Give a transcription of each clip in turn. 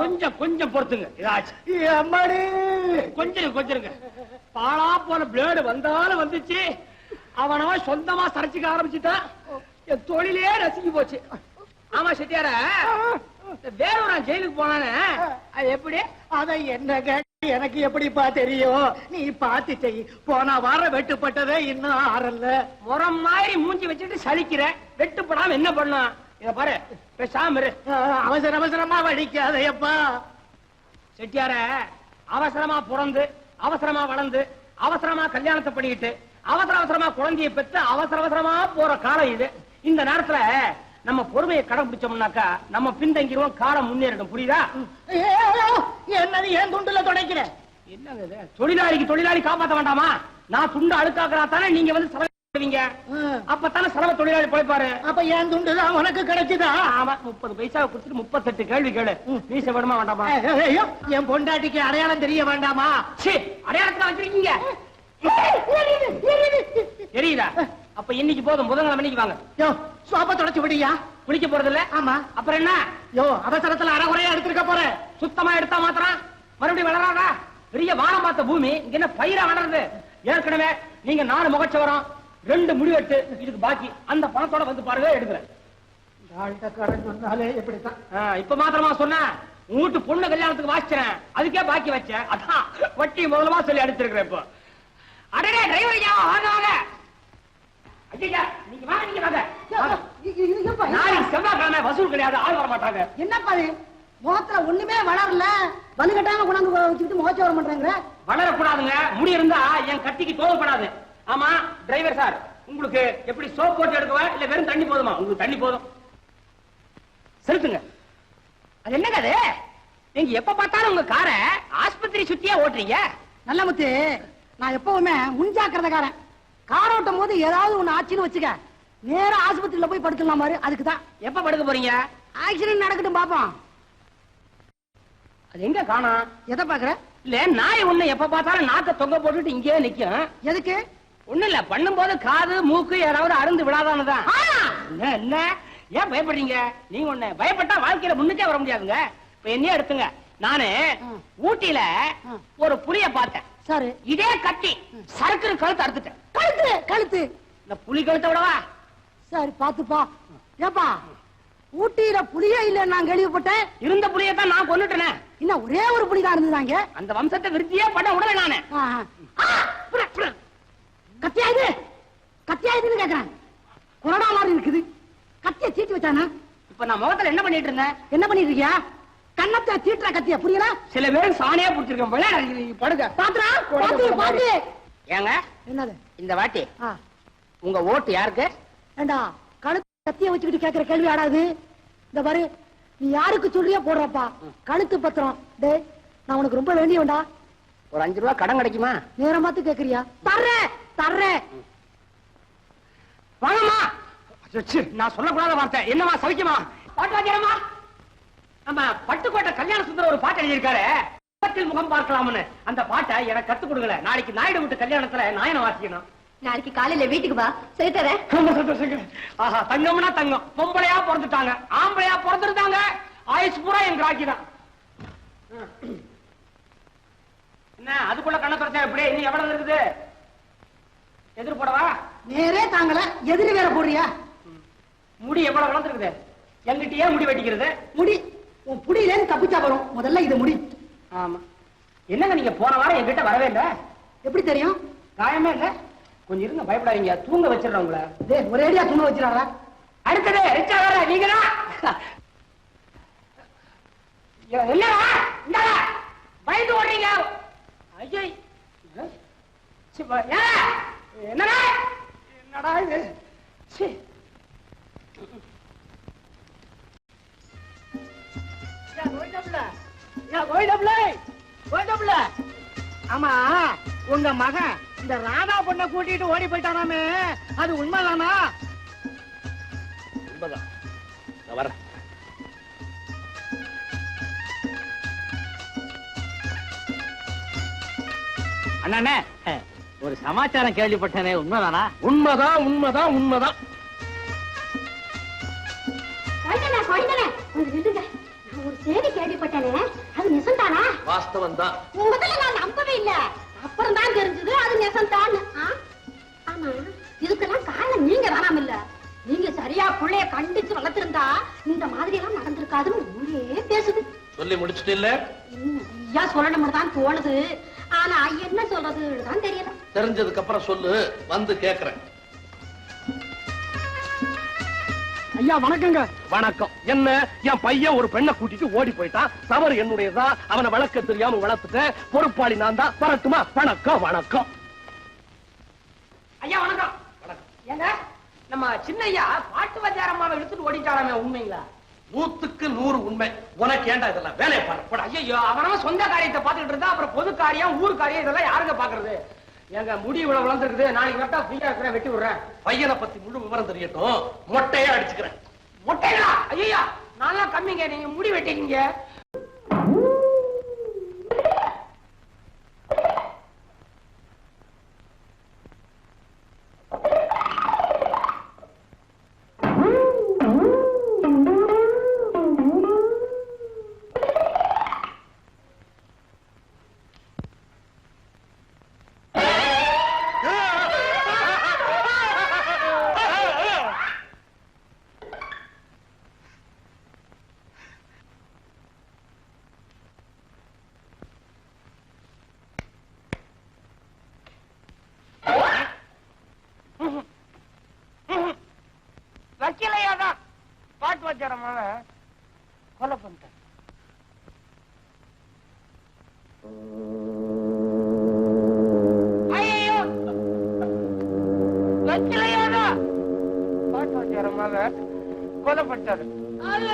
கொஞ்சம் கொஞ்சம் பொறுத்துங்க. கொஞ்சம் பாலா போன பிளேடு வந்தாலும் வந்துச்சு. அவனவ சொந்தமா சரைச்சுக்க ஆரம்பிச்சுட்டான். என் தொழிலே ரசிக்கு போச்சு. ஆமா செட்டியார, வேறொரு ஜெயிலுக்கு போனானே, அது எப்படி? அத என்ன எனக்கு எப்படிப்பா தெரியும்? நீ பாத்து செய். போன வாரம் வெட்டுப்பட்டதே இன்னும் ஆறல்ல. முறம் மாதிரி மூஞ்சி வச்சுட்டு சலிக்கிற. வெட்டுப்படாம என்ன பண்ணலாம்? இத பாரு, பேசாம அவசர அவசரமா வடிக்காதையப்பா. செட்டியார, அவசரமா பிறந்து அவசரமா வளர்ந்து அவசரமா கல்யாணத்தை பண்ணிக்கிட்டு அவசர அவசரமா குழந்தைய பெற்று அவசர அவசரமா போற காலம் இது. இந்த நேரத்துல நம்ம பொறுமையை கடைபிடிச்சோம்னாக்கா நம்ம பின்தங்கிடுவோம், காலம் முன்னேறிடும். புரியுதா? என்னது ஏன் துண்டுல துடைக்கிற? என்னங்க தொழிலாளிக்கு தொழிலாளி காப்பாற்ற வேண்டாமா? நான் துண்டு அழுக்காக்குறா தானே நீங்க வந்து சமைங்க. அப்பத்தானே சிரம தொழிலாளி பிழைப்பாரு. அப்ப ஏன் துண்டு தான் உனக்கு கிடைக்குதா? ஆமா, 30 பைசா கொடுத்துட்டு 38 கேள்வி கேளு. மீச வேணுமா வேண்டாமா? என் பொண்டாட்டிக்கு அடையாளம் தெரிய வேண்டாமா? அடையாளத்துல வச்சிருக்கீங்க தெரியுதா? அப்ப இன்னைக்கு போதும், புதன்கிழமை மணிக்கு வாங்க. சோப்ப தொடச்சு விடியா? குளிக்க போறது இல்ல? ஆமா. அப்புறம் என்ன? அவசரத்துல அறகுறையா எடுத்துருக்க போற. சுத்தமா எடுத்தா மாத்திரம் மறுபடியும் வளராதா? பெரிய வானம் பார்த்த பூமி, இங்க என்ன பயிரா வளருது? ஏற்கனவே நீங்க 4 முகச்சவரம் 2 முடிவெட்டு இதுக்கு பாக்கி. அந்த பணத்தோட வந்து பாருங்க, எடுக்கிறேன். சொன்னாலே எப்படித்தான். இப்ப மாத்திரமா சொன்ன வீட்டு பொண்ணு கல்யாணத்துக்கு வாசிச்சேன், அதுக்கே பாக்கி வச்சேன். அதான் வட்டி முதலமா சொல்லி அடிச்சிருக்கிறேன். இப்போ அடடே டிரைவர் வாங்க. ஐயா நீங்க வாங்க, நீங்க வாங்க. நாளைக்கு செவ்வாய்க்கிழமை வசூல் கிடையாது, ஆள் வர மாட்டாங்க. என்னப்பா முகத்துல ஒண்ணுமே வளரல, வலு கட்டாம கொண்டாந்து வச்சுக்கிட்டு முகச்சவரம் பண்றாங்க. வளரக்கூடாதுங்க, முடி இருந்தா என் கட்டிக்கு தோவப்படாது. ஆமா டிரைவர் சார், உங்களுக்கு எப்படி சோப் போட்டு எடுக்கவா இல்ல வெறும் தண்ணி போதுமா? உங்களுக்கு தண்ணி போதும், செலுத்துங்க. அது என்னங்க அது? நீங்க எப்ப பார்த்தாலும் உங்க காரை ஆஸ்பத்திரி சுத்தியா ஓட்டுறீங்க. நல்ல முத்து, நான் எப்பவுமே முன்ஜாக்கிரதைக்காரன். கார் ஓட்டும் போது ஏதாவது ஒண்ணு ஆச்சுன்னு வச்சுக்க, நேரா ஆஸ்பத்திரியில போய் படுத்துலாம் பாரு. அதுக்குதான். எப்ப படுக்க போறீங்க? ஆக்சிடென்ட் நடக்கட்டும் பாப்போம். அது எங்க காணோம்? எதை பாக்குற? இல்ல நாய் ஒண்ணு எப்ப பார்த்தாலும் நாக்க தொங்க போட்டுட்டு இங்கே நிக்கும். எதுக்கு? ஒண்ணு இல்ல, பண்ணும் போது காது மூக்கு ஏதாவது அருந்து விடாதானதான். என்ன ஏன் பயப்படுறீங்க? நீங்க ஒண்ணு பயப்பட்டா வாழ்க்கையில முன்னுக்கே வர முடியாதுங்க. இப்ப என்னையே எடுத்துங்க, நானு ஊட்டியில ஒரு புலிய பார்த்தேன். சரி, இதே கட்டி சறுக்குற கழுத்து அறுத்துட்டேன். கழுத்து கழுத்து இந்த புலி கழுத்தை விடவா? சரி பாத்துப்பா. ஏப்பா ஊட்டியில புலியே இல்ல நான் கேள்விப்பட்டேன். இருந்த புலியை தான் நான் கொன்னுட்டேனே. இன்னும் ஒரே ஒரு புலி தான் இருந்ததாங்க. அந்த வம்சத்தை விருத்தியே பண்ண உடனே நானு. கத்தியாயுது கத்தியாயுதுன்னு கேக்குறேன். கொரோனா மாதிரி இருக்குது. கத்திய சீட்டு வச்சானா? இப்ப நான் முகத்துல என்ன பண்ணிட்டு இருந்தேன்? என்ன பண்ணிட்டு இருக்கியா? கண்ணத்தை சீட்டுற கத்திய, புரியல? சில பேர் சாணியா புடிச்சிருக்கேன். விளையாடு படுக்க பாத்துறா பாத்து பாத்து. ஏங்க என்னது இந்த வாட்டி உங்க ஓட்டு யாருக்கு? ஏண்டா கழுத்து கத்திய வச்சுக்கிட்டு கேக்குற கேள்வி ஆடாது. இந்த பாரு, நீ யாருக்கு சொல்றியா போடுறப்பா. கழுத்து பத்திரம். டேய், நான் உனக்கு ரொம்ப வேண்டியவன்டா. ஒரு 5 ரூபா கடன் கிடைக்குமா? நேரம் பார்த்து கேக்குறியா? தர்றேன் தர்றேன். வாங்கம்மா. நான் சொல்லக்கூடாத வார்த்தை. என்னமா சவிக்குமா? பாட்டு வாத்தியாரம்மா, நம்ம பட்டுக்கோட்டை கல்யாண சுந்தரம் ஒரு பாட்டு எழுதியிருக்காரு, முகம் பார்க்கலாம்னு. அந்த பாட்டை எனக்கு கத்துக் கொடுக்கல. நாளைக்கு நாயுடு வீட்டு கல்யாணத்துல நாயனை வாசிக்கணும். நாளைக்கு காலையில வீட்டுக்கு வா, சரி தரேன். ஆஹா, தங்கம்னா தங்கம். பொம்பளையா பிறந்துட்டாங்க, ஆம்பளையா பிறந்துருந்தாங்க, ஆயுசு பூரா எங்க ராக்கிதான். என்ன அதுக்குள்ள கண்ண தொடச்சா எப்படி? இன்னும் எவ்வளவு இருக்குது? எதிர் போடவா? நேரே தாங்கல, எதிரி வேற போடுறியா? முடி எவ்வளவு வளர்ந்துருக்குது? எங்கிட்டயே முடி வெட்டிக்கிறது. முடி உன் புடியிலேன்னு தப்பிச்சா வரும். முதல்ல இது முடி. ஆமா. என்னங்க நீங்க போன வாரம் என்கிட்ட வரவே இல்ல? எப்படி தெரியும்? காயமே இல்ல. கொஞ்சம் இருங்க, பயப்படாதீங்க. தூங்க வச்சிடறேன் உங்களை. ஒரேடியா தூங்க வச்சிடாரா? அடுத்தது ரிச்சா வேற நீங்களா? என்னடா இந்தாடா பயந்து ஓடுறீங்க? ஐயோ என்னடா என்னடா இது? ஆமா, உங்க மகன் இந்த ராதா பொண்ணை கூட்டிட்டு ஓடி போயிட்டானாமே, அது உண்மைதானா? உண்மைதான். வர்றேன். அண்ணே, ஒரு சமாச்சாரம் கேள்விப்பட்டனே, உண்மைதானா? உண்மைதான் உண்மைதான் உண்மைதான். ஒரு செய்தி கேள்விப்பட்டேனே, அது நிசந்தானா? வாஸ்தவம் தான். முதல்ல நான் நம்பவே இல்ல, அப்புறம் தான் தெரிஞ்சது அது நிசந்தான். ஆமா, இதுக்கெல்லாம் காரணம் நீங்க வேணாம் இல்ல. நீங்க சரியா புள்ளைய கண்டிச்சு வளர்த்திருந்தா இந்த மாதிரி எல்லாம் நடந்திருக்காதுன்னு ஊரே பேசுது. சொல்லி முடிச்சுட்டு இல்ல? ஐயா சொல்லணும் தான் தோணுது, ஆனா என்ன சொல்றதுதான் தெரியல. தெரிஞ்சதுக்கு அப்புறம் சொல்லு, வந்து கேக்குறேன். ஐயா வணக்கங்க. வணக்கம். என்ன, என் பையன் ஒரு பெண்ணை கூட்டிட்டு ஓடி போயிட்டான். தவறு என்னுடையதான். அவனை வளர்க்க தெரியாம வளர்த்துட்டேன். பொறுப்பாளி நான் தான். வரட்டுமா? வணக்கம். வணக்கம் ஐயா வணக்கம். ஏங்க நம்ம சின்ன ஐயா பாட்டு வச்சாரம்மாவை எடுத்துட்டு ஓடிட்டாராமே, உண்மைங்களா? 100க்கு 100 உண்மை. உனக்கு ஏண்டா இதெல்லாம் வேலையை பாரு. ஐயோ, அவனவன் சொந்த காரியத்தை பாத்துக்கிட்டு இருந்தா அப்புறம் பொது காரியம் ஊர் காரியம் இதெல்லாம் யாருங்க பாக்குறது? எங்க முடி இவ்வளவு வளர்ந்துருக்குது, நாளைக்கு வெட்டா ஃப்ரீயா இருக்கிறேன், வெட்டி விடுறேன். பையனை பத்தி முழு விவரம் தெரியட்டும். மொட்டையே அடிச்சுக்கிறேன். மொட்டைகளா? ஐயா நல்லா கம்மிங்க, நீங்க முடி வெட்டிக்கீங்க. வக்கீலையாதான் பாட்டு வச்சாரம்மாவ கொலை பண்ணிட்டேன். ஐயோ, வக்கீலையாதான் பாட்டு வச்சாரம்மாவ கொலை பண்ணிட்டாரு.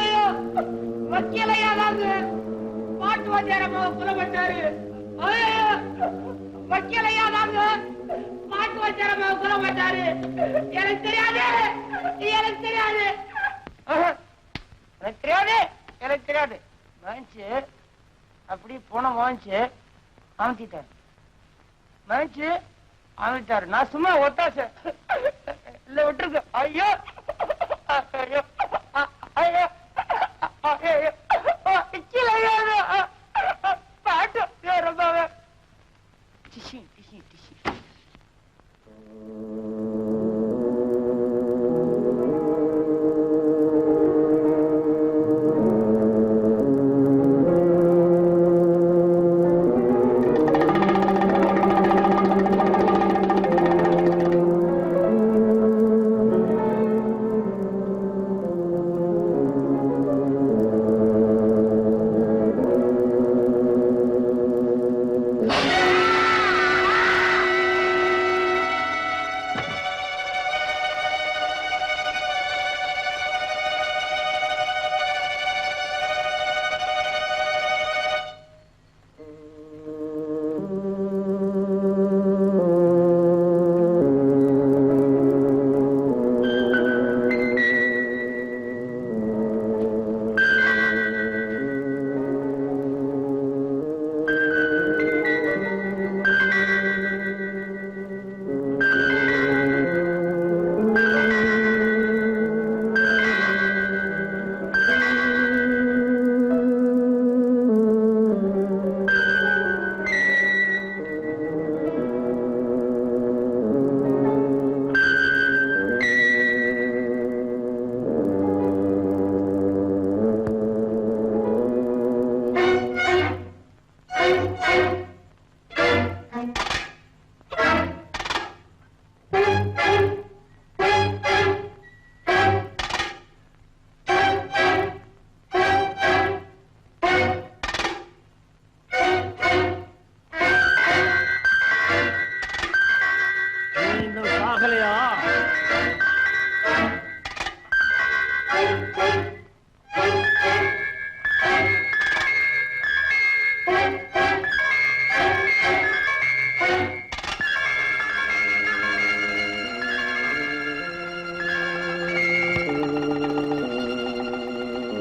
ஐயோ, வக்கீலையாதாங்க பாட்டு வச்சாரம்மாவ கொலை பண்ணிட்டாரு. ஐயோ, வக்கீலையாதாங்க பாட்டு வச்சாரம்மாவ கொலை பண்ணிட்டாரு. எனக்கு தெரியாது, எனக்கு தெரியாது, எனக்கு தெரியாது, எனக்கு தெரியாது. வாங்கிச்சு அப்படி போன வாங்கிச்சு அமைச்சிட்டாரு, வாங்கிச்சு அமைச்சாரு. நான் சும்மா ஒத்தாச இல்ல விட்டுருக்கு. ஐயோ ஐயோ ஐயோ ஐயோ பாட்டு ரொம்பவே டிஷி டிஷி டிஷி.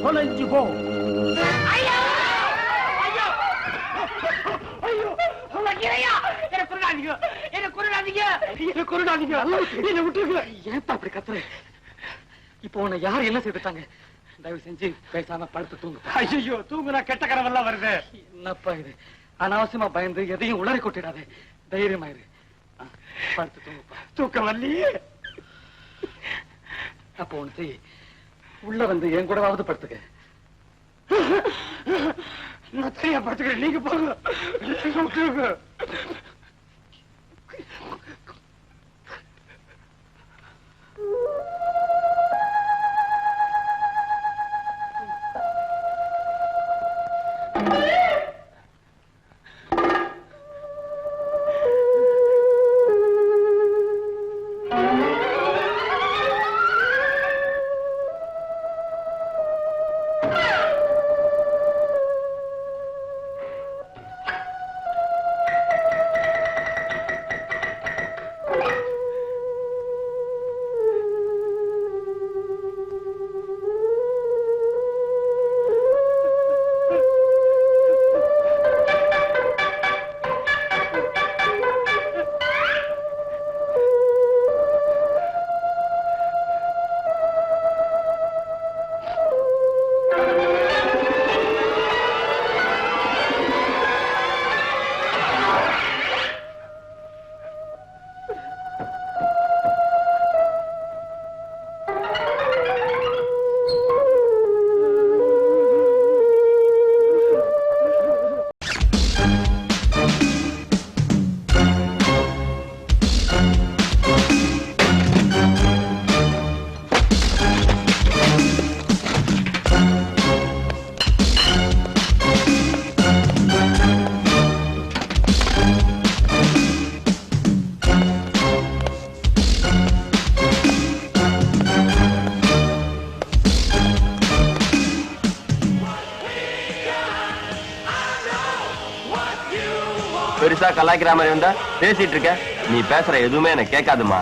தொலைஞ்சு போ. ஐயோ ஐயோ ஐயோ, என்ன கொண்டாதீங்க, என்ன கொண்டாதீங்க, என்ன கொண்டாதீங்க, என்ன விட்டுருங்க. ஏன் அப்படி கத்துற? இப்போ உன்னை யார் என்ன செய்துட்டாங்க? தயவு செஞ்சு பேசாம படுத்து தூங்கு. ஐயோ தூங்குனா கெட்ட கனவெல்லாம் வருது. என்னப்பா இது, அனாவசியமா பயந்து எதையும் உளறி கொட்டிடாதே, தைரியமாயிரு. படுத்து தூங்குப்பா. தூக்கம் வரலையே. அப்போ ஒண்ணு செய், உள்ள வந்து என் கூடவாவது படுத்துக்க. நான் சரியா படுத்துக்கிறேன், நீங்க போங்க. பெருசா கலாய்க்கிற மாதிரி வந்தா பேசிட்டு இருக்க, நீ பேசுற எதுவுமே எனக்கு கேட்காதுமா.